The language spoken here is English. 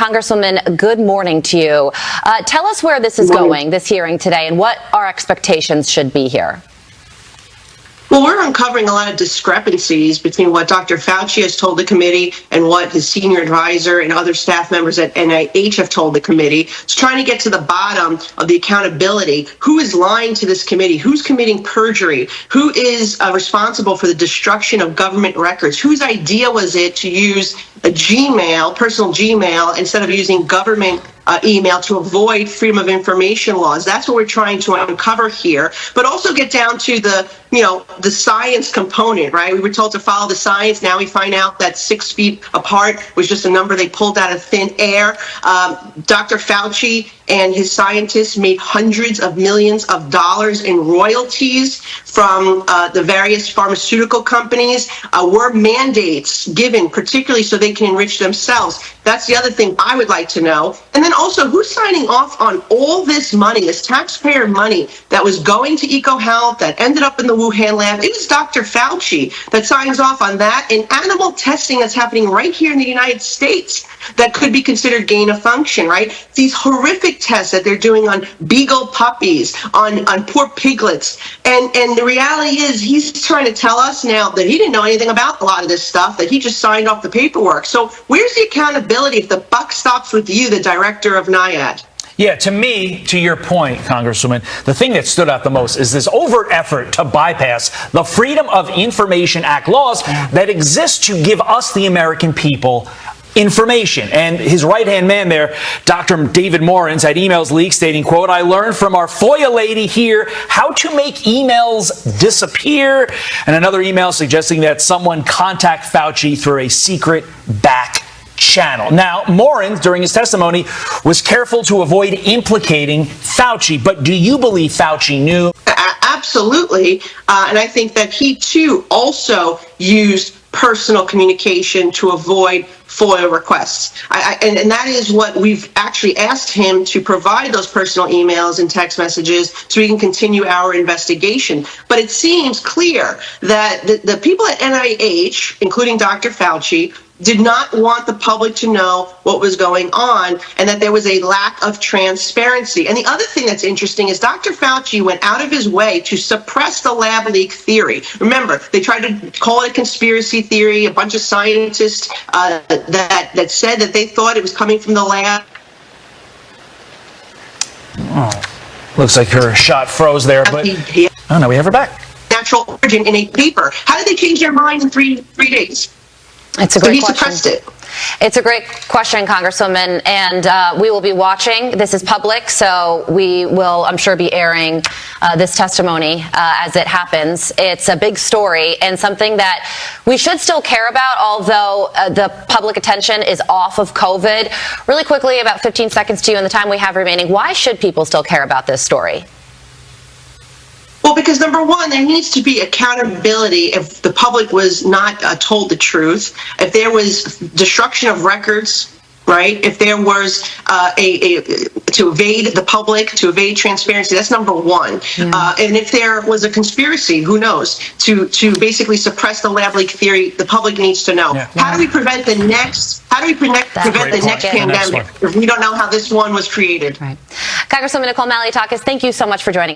Congresswoman, good morning to you. Tell us where this is going, this hearing today, and what our expectations should be here. Well, we're uncovering a lot of discrepancies between what Dr. Fauci has told the committee and what his senior advisor and other staff members at NIH have told the committee. It's trying to get to the bottom of the accountability. Who is lying to this committee? Who's committing perjury? Who is responsible for the destruction of government records? Whose idea was it to use a Gmail, personal Gmail, instead of using government email to avoid freedom of information laws? That's what we're trying to uncover here, but also get down to the science component, right? We were told to follow the science. Now we find out that 6 feet apart was just a number they pulled out of thin air. Dr. Fauci and his scientists made hundreds of millions of dollars in royalties from the various pharmaceutical companies. Were mandates given particularly so they can enrich themselves? That's the other thing I would like to know. And then also, who's signing off on all this money, this taxpayer money that was going to EcoHealth, that ended up in the Wuhan lab? It was Dr. Fauci that signs off on that, and animal testing that's happening right here in the United States that could be considered gain of function, right? These horrific tests that they're doing on beagle puppies, on poor piglets. And the reality is he's trying to tell us now that he didn't know anything about a lot of this stuff, that he just signed off the paperwork. So where's the accountability if the buck stops with you, the director of NIAID? Yeah, to me, to your point, Congresswoman, the thing that stood out the most is this overt effort to bypass the Freedom of Information Act laws that exist to give us, the American people, information. And his right-hand man there, Dr. David Morins, had emails leaked stating, quote, "I learned from our FOIA lady here how to make emails disappear." And another email suggesting that someone contact Fauci through a secret back channel. Now, Morins, during his testimony, was careful to avoid implicating Fauci. But do you believe Fauci knew? Absolutely. And I think that he, too, also used personal communication to avoid FOIA requests. And that is what we've actually asked him to provide, those personal emails and text messages, so we can continue our investigation. But it seems clear that the people at NIH, including Dr. Fauci, did not want the public to know what was going on, and that there was a lack of transparency. And the other thing that's interesting is Dr. Fauci went out of his way to suppress the lab leak theory. Remember, they tried to call it a conspiracy theory, a bunch of scientists that said that they thought it was coming from the lab. Oh, looks like her shot froze there, but oh no, we have her back. Natural origin in a paper. How did they change their mind in three days? It's a great question. Suppressed it. It's a great question, Congresswoman, and we will be watching. This is public, so we will, I'm sure, be airing this testimony as it happens. It's a big story and something that we should still care about, although the public attention is off of COVID. Really quickly, about 15 seconds to you in the time we have remaining. Why should people still care about this story? Well, because number one, there needs to be accountability if the public was not told the truth, if there was destruction of records, right? If there was to evade the public, to evade transparency, that's number one. And if there was a conspiracy, who knows, to basically suppress the lab leak theory, the public needs to know. How do we prevent the next? How do we prevent the next pandemic if we don't know how this one was created? Right. Congresswoman Nicole Malliotakis, thank you so much for joining.